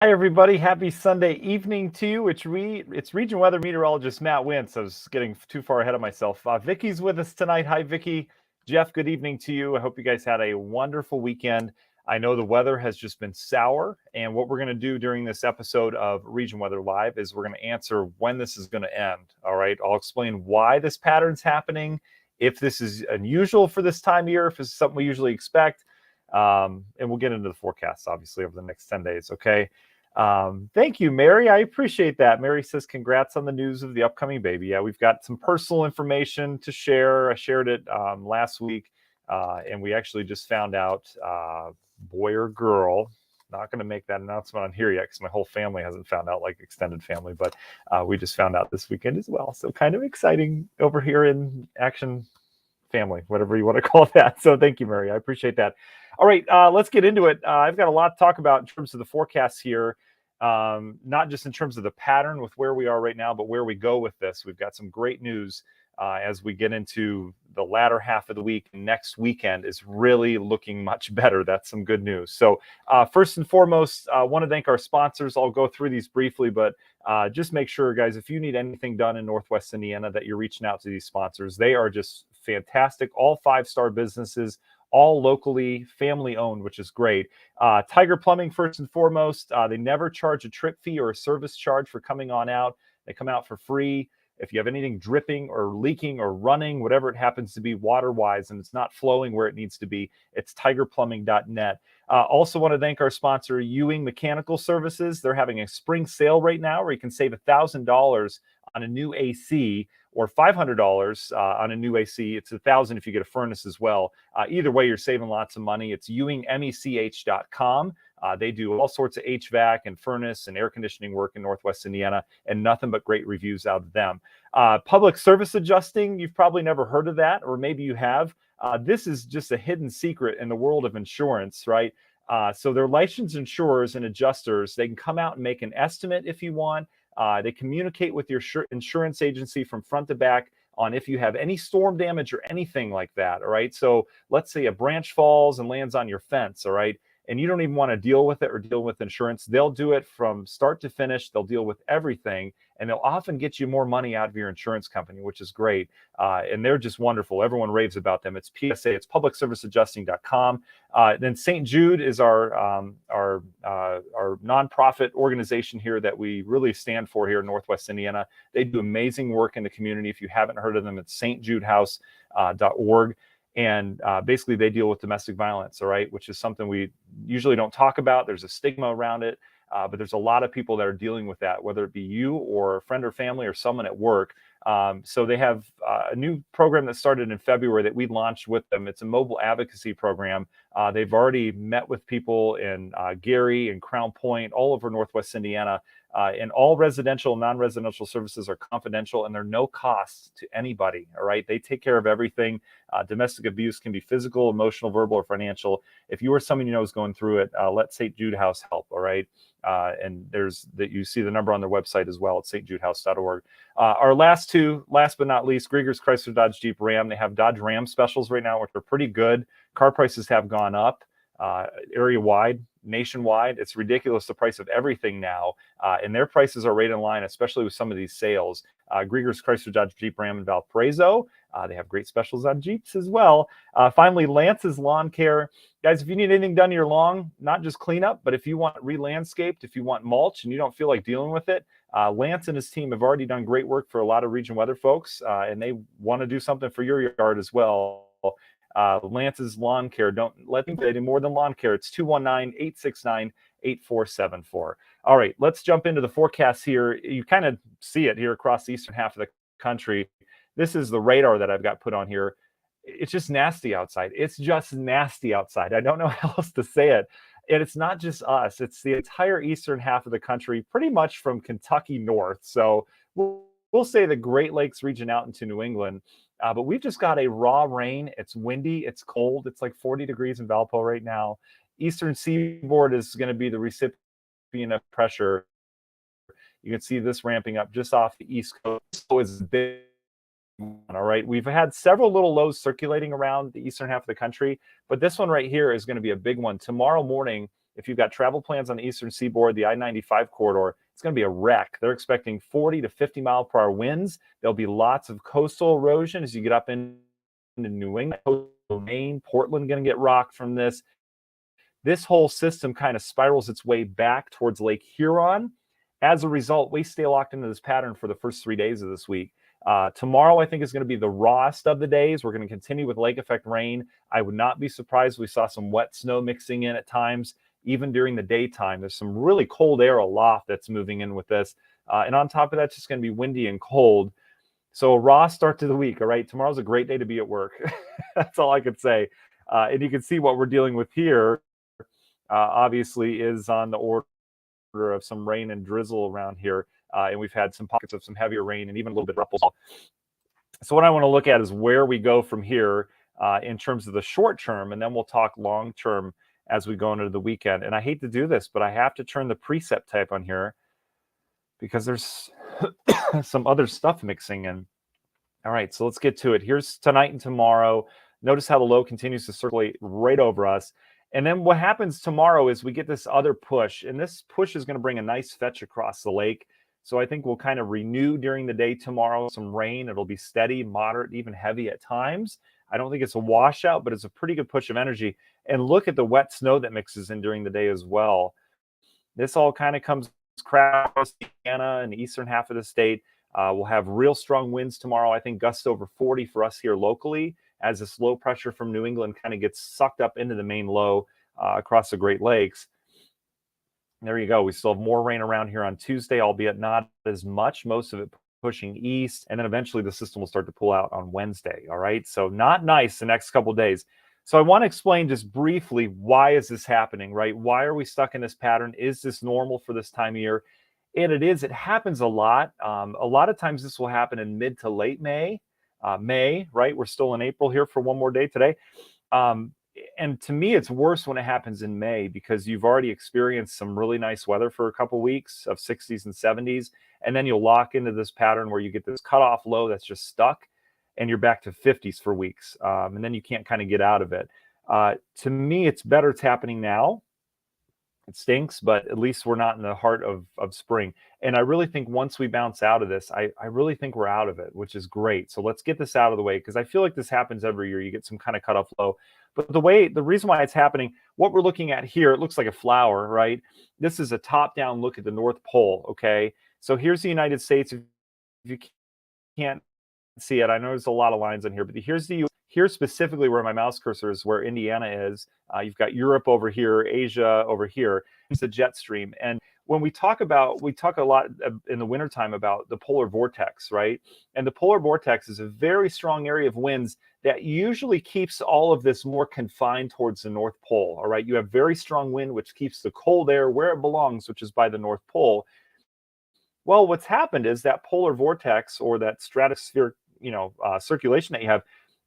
Hi, everybody. Happy Sunday evening to you. It's region weather meteorologist Matt Wintz. I was getting too far ahead of myself. Vicky's with us tonight. Hi, Vicky. Jeff, good evening to you. I hope you guys had a wonderful weekend. I know the weather has just been sour, and what we're going to do during this episode of Region Weather Live is we're going to answer when this is going to end. All right. I'll explain why this pattern's happening, if this is unusual for this time of year, if it's something we usually expect. And we'll get into the forecasts, obviously, over the next 10 days. Okay. Thank you, Mary. I appreciate that. Mary says, congrats on the news of the upcoming baby. Yeah, we've got some personal information to share. I shared it last week, and we actually just found out boy or girl. Not going to make that announcement on here yet because my whole family hasn't found out, like extended family, but we just found out this weekend as well. So kind of exciting over here in Action Family, whatever you want to call that. So thank you, Mary. I appreciate that. All right, let's get into it. I've got a lot to talk about in terms of the forecasts here, not just in terms of the pattern with where we are right now, but where we go with this. We've got some great news as we get into the latter half of the week. Next weekend is really looking much better. That's some good news. So first and foremost, I want to thank our sponsors. I'll go through these briefly, but just make sure, guys, if you need anything done in Northwest Indiana, that you're reaching out to these sponsors. They are just fantastic, all five-star businesses, all locally family owned, which is great. Tiger Plumbing, first and foremost, they never charge a trip fee or a service charge for coming on out. They come out for free. If you have anything dripping or leaking or running, whatever it happens to be water-wise, and it's not flowing where it needs to be, it's tigerplumbing.net. Also want to thank our sponsor, Ewing Mechanical Services. They're having a spring sale right now where you can save $1,000 on a new AC, or $500 on a new AC. It's $1,000 if you get a furnace as well. Either way, you're saving lots of money. It's ewingmech.com. They do all sorts of HVAC and furnace and air conditioning work in Northwest Indiana, and nothing but great reviews out of them. Public service adjusting, you've probably never heard of that, or maybe you have. This is just a hidden secret in the world of insurance, right? So they're licensed insurers and adjusters. They can come out and make an estimate if you want. They communicate with your insurance agency from front to back on if you have any storm damage or anything like that. All right. So let's say a branch falls and lands on your fence. All right. And you don't even want to deal with it or deal with insurance. They'll do it from start to finish. They'll deal with everything, and they'll often get you more money out of your insurance company, which is great. And they're just wonderful. Everyone raves about them. It's PSA. It's publicserviceadjusting.com. Then St. Jude is our nonprofit organization here that we really stand for here in Northwest Indiana. They do amazing work in the community. If you haven't heard of them, it's stjudehouse.org. And basically, they deal with domestic violence, all right, which is something we usually don't talk about. There's a stigma around it, but there's a lot of people that are dealing with that, whether it be you or a friend or family or someone at work. So they have a new program that started in February that we launched with them. It's a mobile advocacy program. They've already met with people in Gary and Crown Point, all over Northwest Indiana. And all residential and non-residential services are confidential, and they're no cost to anybody. All right. They take care of everything. Domestic abuse can be physical, emotional, verbal, or financial. If you or someone you know is going through it, let St. Jude House help. All right. And there's that, you see the number on their website as well at stjudehouse.org. Our last but not least, Grieger's Chrysler Dodge Jeep Ram. They have Dodge Ram specials right now, which are pretty good. Car prices have gone up area wide, nationwide. It's ridiculous, the price of everything now. And their prices are right in line, especially with some of these sales. Grieger's Chrysler Dodge Jeep Ram in Valparaiso. They have great specials on Jeeps as well. Finally, Lance's Lawn Care. Guys, if you need anything done to your lawn, not just cleanup, but if you want re-landscaped, if you want mulch and you don't feel like dealing with it, Lance and his team have already done great work for a lot of region weather folks, and they want to do something for your yard as well. Lance's Lawn Care. Don't let them do any more than lawn care. It's 219-869-8474. All right, let's jump into the forecast here. You kind of see it here across the eastern half of the country. This is the radar that I've got put on here. It's just nasty outside. It's just nasty outside. I don't know how else to say it. And it's not just us. It's the entire eastern half of the country, pretty much from Kentucky north. So we'll say the Great Lakes region out into New England. But we've just got a raw rain. It's windy. It's cold. It's like 40 degrees in Valpo right now. Eastern seaboard is going to be the recipient of pressure. You can see this ramping up just off the East Coast. So it's big. All right. We've had several little lows circulating around the eastern half of the country, but this one right here is going to be a big one. Tomorrow morning, if you've got travel plans on the eastern seaboard, the I-95 corridor, it's going to be a wreck. They're expecting 40 to 50 mile per hour winds. There'll be lots of coastal erosion as you get up into New England, Maine, Portland going to get rocked from this. This whole system kind of spirals its way back towards Lake Huron. As a result, we stay locked into this pattern for the first 3 days of this week. Tomorrow, I think, is going to be the rawest of the days. We're going to continue with lake effect rain. I would not be surprised if we saw some wet snow mixing in at times, even during the daytime. There's some really cold air aloft that's moving in with this. And on top of that, it's just going to be windy and cold. So a raw start to the week, all right? Tomorrow's a great day to be at work. That's all I could say. And you can see what we're dealing with here, obviously, is on the order of some rain and drizzle around here. And we've had some pockets of some heavier rain and even a little bit of ripples. So what I want to look at is where we go from here in terms of the short term, and then we'll talk long term as we go into the weekend. And I hate to do this, but I have to turn the preset type on here because there's some other stuff mixing in. All right, so let's get to it. Here's tonight and tomorrow. Notice how the low continues to circulate right over us. And then what happens tomorrow is we get this other push, and this push is going to bring a nice fetch across the lake. So I think we'll kind of renew during the day tomorrow, some rain. It'll be steady, moderate, even heavy at times. I don't think it's a washout, but it's a pretty good push of energy. And look at the wet snow that mixes in during the day as well. This all kind of comes across Indiana and the eastern half of the state. We'll have real strong winds tomorrow. I think gusts over 40 for us here locally as this low pressure from New England kind of gets sucked up into the main low across the Great Lakes. There you go. We still have more rain around here on Tuesday, albeit not as much, most of it pushing east. And then eventually the system will start to pull out on Wednesday. All right. So not nice the next couple of days. So I want to explain just briefly, why is this happening, right? Why are we stuck in this pattern? Is this normal for this time of year? And it is. It happens a lot. A lot of times this will happen in mid to late May. Right? We're still in April here for one more day today. And to me, it's worse when it happens in May because you've already experienced some really nice weather for a couple weeks of 60s and 70s. And then you'll lock into this pattern where you get this cutoff low that's just stuck and you're back to 50s for weeks. And then you can't kind of get out of it. To me, it's better it's happening now. It stinks, but at least we're not in the heart of spring. And I really think once we bounce out of this, I really think we're out of it, which is great. So let's get this out of the way because I feel like this happens every year. You get some kind of cutoff low. But the reason why it's happening, what we're looking at here, it looks like a flower, right? This is a top-down look at the North Pole, okay? So here's the United States. If you can't see it, I know there's a lot of lines on here, but here's specifically where my mouse cursor is, where Indiana is. You've got Europe over here, Asia over here. It's the jet stream. And when we talk a lot in the wintertime about the polar vortex, right? And the polar vortex is a very strong area of winds that usually keeps all of this more confined towards the North Pole, all right? You have very strong wind, which keeps the cold air where it belongs, which is by the North Pole. Well, what's happened is that polar vortex or that stratospheric, circulation that you have,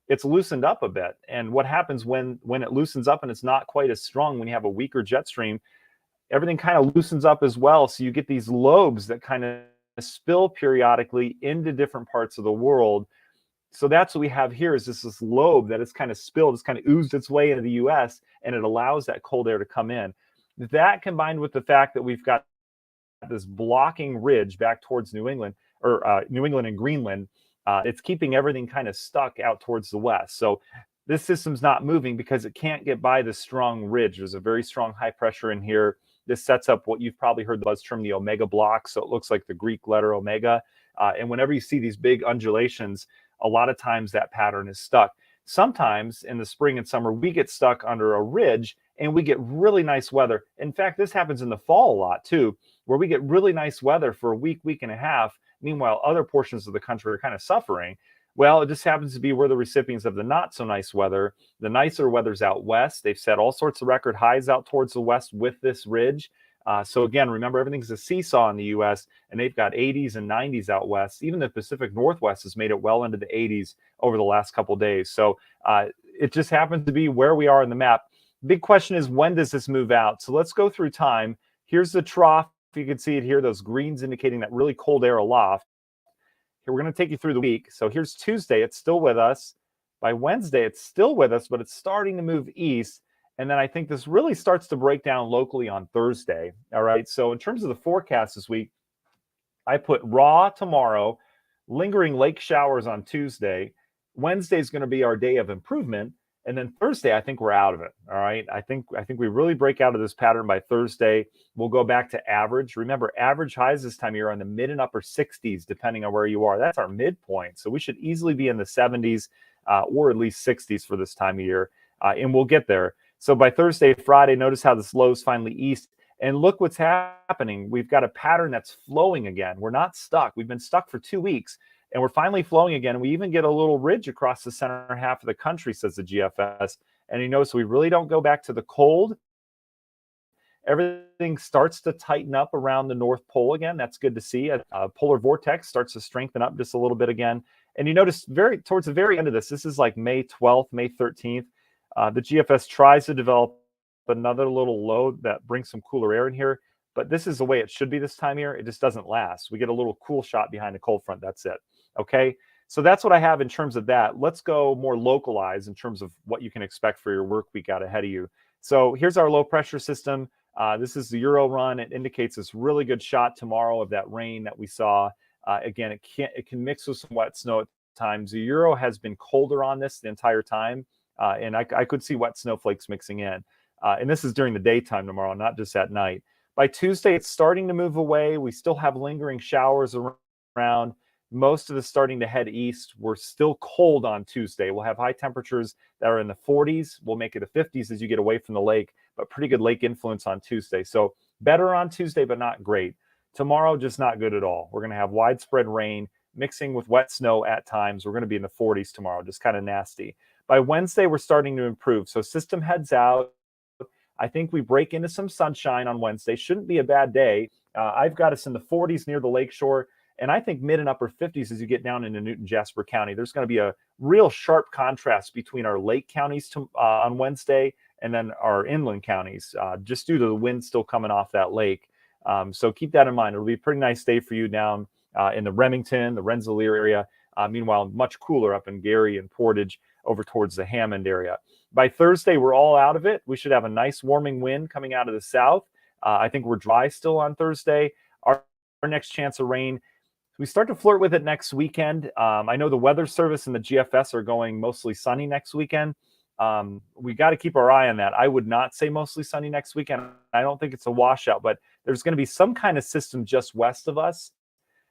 it's loosened up a bit. And what happens when it loosens up and it's not quite as strong, when you have a weaker jet stream, everything kind of loosens up as well. So you get these lobes that kind of spill periodically into different parts of the world. So that's what we have here is this lobe that is kind of spilled, it's kind of oozed its way into the US, and it allows that cold air to come in. That combined with the fact that we've got this blocking ridge back towards New England, or New England and Greenland, it's keeping everything kind of stuck out towards the west. So this system's not moving because it can't get by this strong ridge. There's a very strong high pressure in here. This sets up what you've probably heard the buzz term, the omega block. So it looks like the Greek letter omega. And whenever you see these big undulations, a lot of times that pattern is stuck. Sometimes in the spring and summer, we get stuck under a ridge and we get really nice weather. In fact, this happens in the fall a lot too, where we get really nice weather for a week, week and a half. Meanwhile, other portions of the country are kind of suffering. Well, it just happens to be we're the recipients of the not so nice weather. The nicer weather's out west. They've set all sorts of record highs out towards the west with this ridge. So again, remember, everything's a seesaw in the U.S., and they've got 80s and 90s out west. Even the Pacific Northwest has made it well into the 80s over the last couple of days. So it just happens to be where we are in the map. Big question is, when does this move out? So let's go through time. Here's the trough. You can see it here, those greens indicating that really cold air aloft. Here, we're going to take you through the week. So here's Tuesday. It's still with us. By Wednesday, it's still with us, but it's starting to move east. And then I think this really starts to break down locally on Thursday. All right. So in terms of the forecast this week, I put raw tomorrow, lingering lake showers on Tuesday. Wednesday is going to be our day of improvement. And then Thursday, I think we're out of it. All right. I think we really break out of this pattern by Thursday. We'll go back to average. Remember, average highs this time of year are in the mid and upper 60s, depending on where you are. That's our midpoint. So we should easily be in the 70s or at least 60s for this time of year. And we'll get there. So by Thursday, Friday, notice how this low is finally east. And look what's happening. We've got a pattern that's flowing again. We're not stuck. We've been stuck for 2 weeks. And we're finally flowing again. We even get a little ridge across the center half of the country, says the GFS. And you notice we really don't go back to the cold. Everything starts to tighten up around the North Pole again. That's good to see. A polar vortex starts to strengthen up just a little bit again. And you notice towards the very end of this is like May 12th, May 13th. The GFS tries to develop another little low that brings some cooler air in here. But this is the way it should be this time of year. It just doesn't last. We get a little cool shot behind the cold front. That's it. Okay. So that's what I have in terms of that. Let's go more localized in terms of what you can expect for your work week out ahead of you. So here's our low pressure system. This is the Euro run. It indicates this really good shot tomorrow of that rain that we saw. Again, it can mix with some wet snow at times. The Euro has been colder on this the entire time. And I could see wet snowflakes mixing in. And this is during the daytime tomorrow, not just at night. By Tuesday, it's starting to move away. We still have lingering showers around. Most of the starting to head east. We're still cold on Tuesday. We'll have high temperatures that are in the 40s. We'll make it the 50s as you get away from the lake, but pretty good lake influence on Tuesday. So better on Tuesday, but not great. Tomorrow, just not good at all. We're going to have widespread rain mixing with wet snow at times. We're going to be in the 40s tomorrow, just kind of nasty. By Wednesday, we're starting to improve. So system heads out. I think we break into some sunshine on Wednesday. Shouldn't be a bad day. I've got us in the 40s near the lakeshore, and I think mid and upper 50s as you get down into Newton Jasper County. There's going to be a real sharp contrast between our lake counties on Wednesday and then our inland counties, just due to the wind still coming off that lake. So keep that in mind. It'll be a pretty nice day for you down in the Remington, the Rensselaer area. Meanwhile, much cooler up in Gary and Portage over towards the Hammond area. By Thursday, we're all out of it. We should have a nice warming wind coming out of the south. I think we're dry still on Thursday. Our next chance of rain, we start to flirt with it next weekend. I know the Weather Service and the GFS are going mostly sunny next weekend. We got to keep our eye on that. I would not say mostly sunny next weekend. I don't think it's a washout, but there's going to be some kind of system just west of us.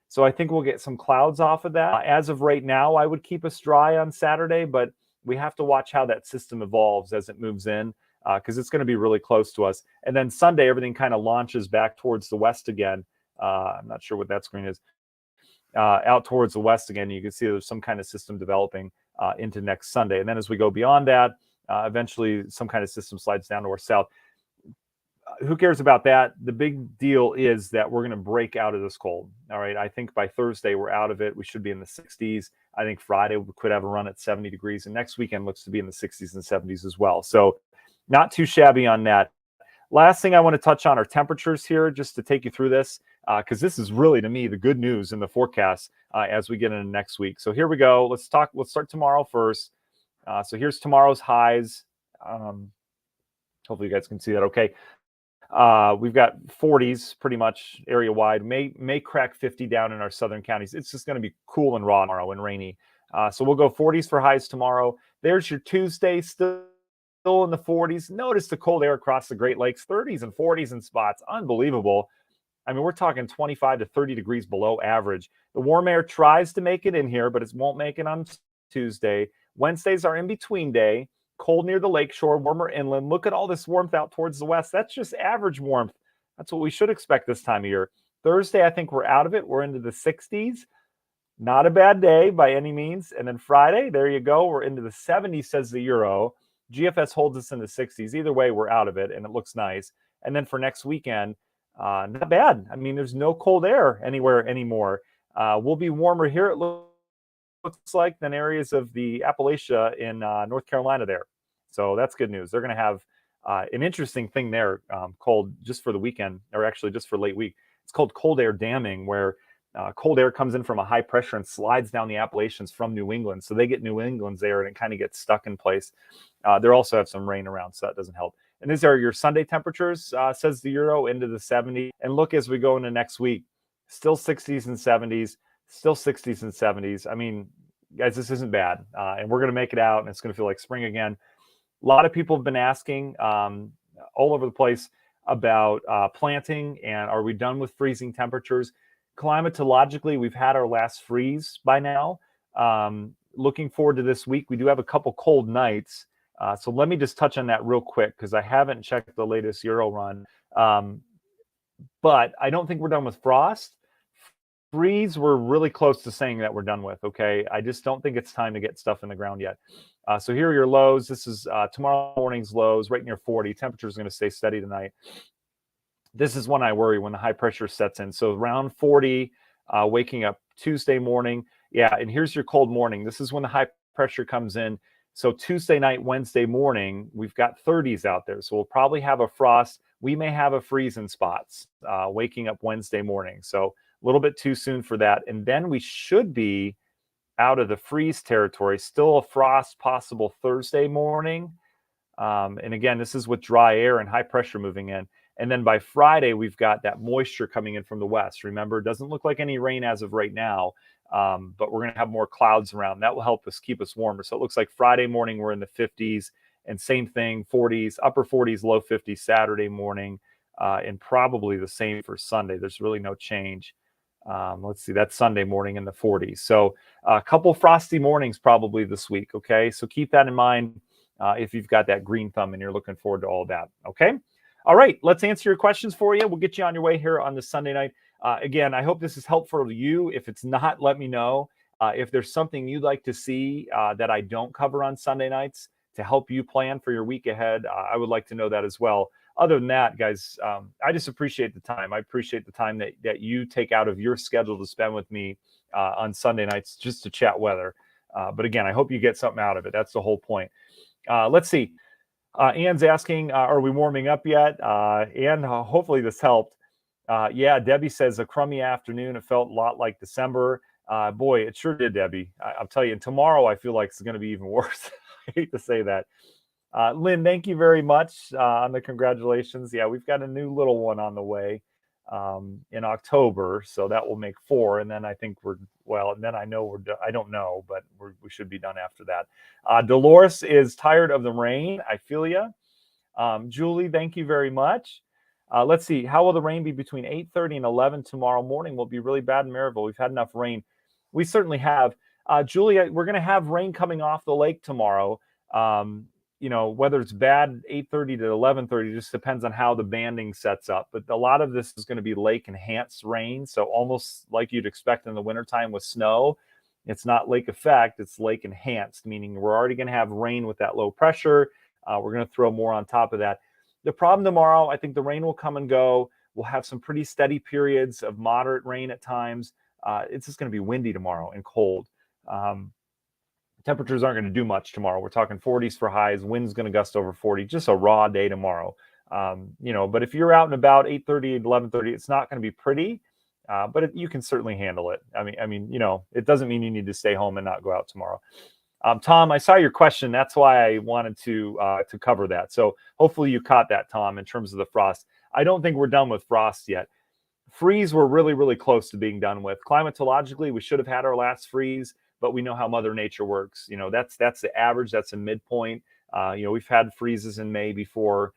So I think we'll get some clouds off of that. As of right now, I would keep us dry on Saturday, but we have to watch how that system evolves as it moves in, because it's going to be really close to us. And then Sunday, everything kind of launches back towards the west again. I'm not sure what that screen is. Out towards the west again, you can see there's some kind of system developing into next Sunday. And then as we go beyond that, eventually some kind of system slides down to our south. Who cares about that? The big deal is that we're going to break out of this cold. All right. I think by Thursday, we're out of it. We should be in the 60s. I think Friday we could have a run at 70 degrees. And next weekend looks to be in the 60s and 70s as well. So not too shabby on that. Last thing I want to touch on are temperatures here, just to take you through this, because this is really, to me, the good news in the forecast as we get into next week. So here we go. Let's start tomorrow first. So here's tomorrow's highs. Hopefully you guys can see that okay. We've got 40s pretty much area wide, may crack 50 down in our southern counties. It's just going to be cool and raw tomorrow and rainy. So we'll go 40s for highs tomorrow. There's your Tuesday, still in the 40s. Notice the cold air across the Great Lakes, 30s and 40s in spots. Unbelievable. I mean, we're talking 25 to 30 degrees below average. The warm air tries to make it in here, but it won't make it on Tuesday. Wednesdays are in between day. Cold near the lakeshore, warmer inland. Look at all this warmth out towards the west. That's just average warmth. That's what we should expect this time of year. Thursday, I think we're out of it. We're into the 60s. Not a bad day by any means. And then Friday, there you go. We're into the 70s, says the Euro. GFS holds us in the 60s. Either way, we're out of it, and it looks nice. And then for next weekend, not bad. I mean, there's no cold air anywhere anymore. We'll be warmer here, it looks like, than areas of the Appalachia in North Carolina there. So that's good news. They're going to have an interesting thing there called, just for the weekend, or actually just for late week, it's called cold air damming, where Cold air comes in from a high pressure and slides down the Appalachians from New England. So they get New England's air and it kind of gets stuck in place. There also have some rain around, so that doesn't help. And these are your Sunday temperatures, says the Euro, into the 70s. And look, as we go into next week, still 60s and 70s, still 60s and 70s. I mean, guys, this isn't bad. And we're going to make it out, and it's going to feel like spring again. A lot of people have been asking all over the place about planting and are we done with freezing temperatures? Climatologically, we've had our last freeze by now. Looking forward to this week. We do have a couple cold nights. So let me just touch on that real quick because I haven't checked the latest Euro run. But I don't think we're done with frost. Freeze, we're really close to saying that we're done with, okay? I just don't think it's time to get stuff in the ground yet. So here are your lows. This is tomorrow morning's lows, right near 40. Temperature is going to stay steady tonight. This is when I worry, when the high pressure sets in. So around 40, waking up Tuesday morning. Yeah, and here's your cold morning. This is when the high pressure comes in. So Tuesday night, Wednesday morning, we've got 30s out there. So we'll probably have a frost. We may have a freeze in spots waking up Wednesday morning. So a little bit too soon for that. And then we should be out of the freeze territory. Still a frost possible Thursday morning. And again, this is with dry air and high pressure moving in. And then by Friday, we've got that moisture coming in from the west. Remember, it doesn't look like any rain as of right now, but we're going to have more clouds around. That will help us keep us warmer. So it looks like Friday morning, we're in the 50s, and same thing, 40s, upper 40s, low 50s Saturday morning, and probably the same for Sunday. There's really no change. Let's see, that's Sunday morning in the 40s. So a couple frosty mornings probably this week, okay? So keep that in mind if you've got that green thumb and you're looking forward to all that, okay? All right, let's answer your questions for you. We'll get you on your way here on this Sunday night. Again, I hope this is helpful to you. If it's not, let me know. If there's something you'd like to see that I don't cover on Sunday nights to help you plan for your week ahead, I would like to know that as well. Other than that, guys, I just appreciate the time. I appreciate the time that you take out of your schedule to spend with me on Sunday nights just to chat weather. But again, I hope you get something out of it. That's the whole point. Let's see. Ann's asking, are we warming up yet? Ann, hopefully this helped. Yeah, Debbie says a crummy afternoon. It felt a lot like December. Boy, it sure did, Debbie. I'll tell you, and tomorrow I feel like it's going to be even worse. I hate to say that. Lynn, thank you very much on the congratulations. Yeah, we've got a new little one on the way in October, so that will make 4. And then I think and then I know I don't know, but we should be done after that. Dolores is tired of the rain. I feel you. Julie, thank you very much. Let's see. How will the rain be between 8:30 and 11 tomorrow morning? Will be really bad in Maryville. We've had enough rain. We certainly have. Julie, we're going to have rain coming off the lake tomorrow. Whether it's bad 8:30 to 11:30 just depends on how the banding sets up. But a lot of this is going to be lake enhanced rain. So almost like you'd expect in the wintertime with snow. It's not lake effect, it's lake enhanced, meaning we're already going to have rain with that low pressure. We're going to throw more on top of that. The problem tomorrow, I think the rain will come and go. We'll have some pretty steady periods of moderate rain at times. It's just going to be windy tomorrow and cold. Temperatures aren't going to do much tomorrow. We're talking 40s for highs. Wind's going to gust over 40. Just a raw day tomorrow. But if you're out and about 8:30 and 11:30, it's not going to be pretty, but you can certainly handle it. I mean, it doesn't mean you need to stay home and not go out tomorrow. Tom, I saw your question. That's why I wanted to cover that. So hopefully you caught that, Tom, in terms of the frost. I don't think we're done with frost yet. Freeze, we're really, really close to being done with. Climatologically, we should have had our last freeze, but we know how Mother Nature works. That's the average. That's a midpoint. We've had freezes in May before.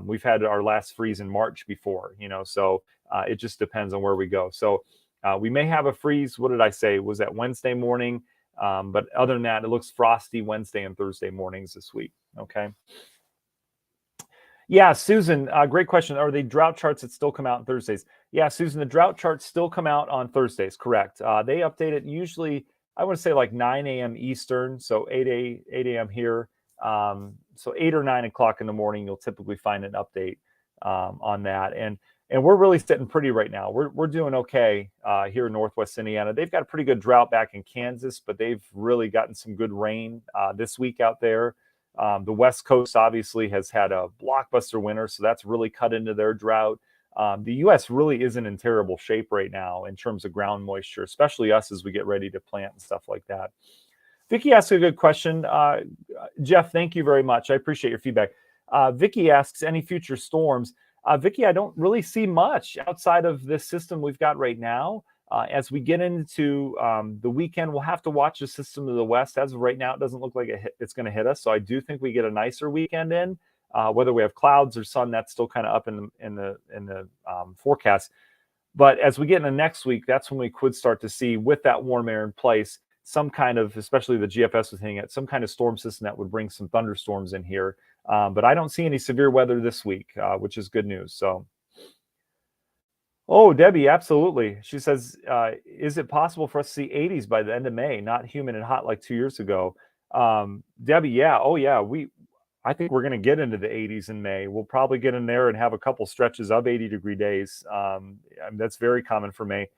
We've had our last freeze in March before. So it just depends on where we go. So we may have a freeze. What did I say? Was that Wednesday morning? But other than that, it looks frosty Wednesday and Thursday mornings this week. Okay. Yeah, Susan, great question. Are they drought charts that still come out on Thursdays? Yeah, Susan, the drought charts still come out on Thursdays. Correct. They update it usually, I want to say like 9 a.m. Eastern, so 8 a.m. here. So 8 or 9 o'clock in the morning, you'll typically find an update on that. And we're really sitting pretty right now. We're doing okay here in Northwest Indiana. They've got a pretty good drought back in Kansas, but they've really gotten some good rain this week out there. The West Coast obviously has had a blockbuster winter, so that's really cut into their drought. The U.S. really isn't in terrible shape right now in terms of ground moisture, especially us as we get ready to plant and stuff like that. Vicky asked a good question. Jeff, thank you very much. I appreciate your feedback. Vicky asks, any future storms? Vicky, I don't really see much outside of this system we've got right now. As we get into the weekend, we'll have to watch the system to the west. As of right now, it doesn't look like it's going to hit us. So I do think we get a nicer weekend in. Whether we have clouds or sun, that's still kind of up in the forecast. But as we get into next week, that's when we could start to see, with that warm air in place, some kind of, especially the GFS was hitting it, some kind of storm system that would bring some thunderstorms in here. But I don't see any severe weather this week, which is good news. So, oh, Debbie, absolutely. She says, is it possible for us to see 80s by the end of May, not humid and hot like 2 years ago? Debbie, yeah. Oh, yeah. I think we're going to get into the 80s in May. We'll probably get in there and have a couple stretches of 80-degree days. That's very common for May.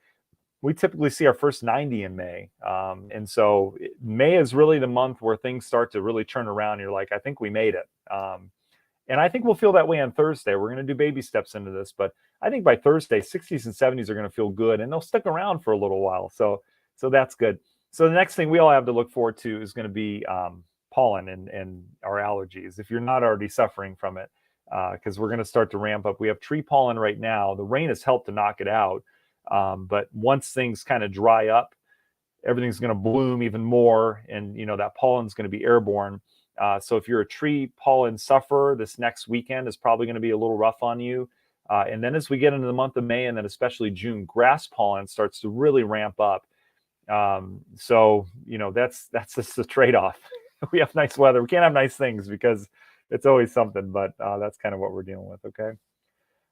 We typically see our first 90 in May. And so May is really the month where things start to really turn around. You're like, I think we made it. And I think we'll feel that way on Thursday. We're going to do baby steps into this, but I think by Thursday, 60s and 70s are going to feel good, and they'll stick around for a little while. So that's good. So the next thing we all have to look forward to is going to be pollen and our allergies, if you're not already suffering from it, because we're going to start to ramp up. We have tree pollen right now. The rain has helped to knock it out. But once things kind of dry up, everything's going to bloom even more. And, that pollen is going to be airborne. So if you're a tree pollen sufferer, this next weekend is probably going to be a little rough on you. And then as we get into the month of May and then especially June, grass pollen starts to really ramp up. So, that's just the trade-off. We have nice weather. We can't have nice things because it's always something, but that's kind of what we're dealing with. Okay.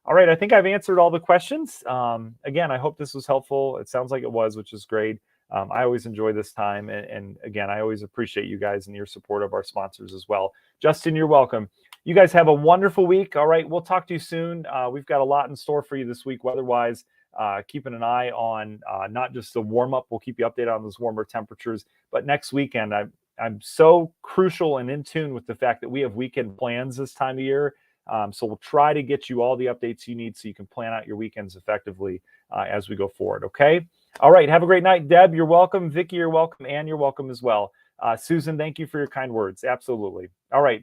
All right. I think I've answered all the questions. Again, I hope this was helpful. It sounds like it was, which is great. I always enjoy this time. And again, I always appreciate you guys and your support of our sponsors as well. Justin, you're welcome. You guys have a wonderful week. All right. We'll talk to you soon. We've got a lot in store for you this week weather-wise. Keeping an eye on not just the warm-up. We'll keep you updated on those warmer temperatures. But next weekend, I'm so crucial and in tune with the fact that we have weekend plans this time of year. So we'll try to get you all the updates you need so you can plan out your weekends effectively as we go forward. Okay. All right. Have a great night. Deb, you're welcome. Vicky, you're welcome. Ann, you're welcome as well. Susan, thank you for your kind words. Absolutely. All right.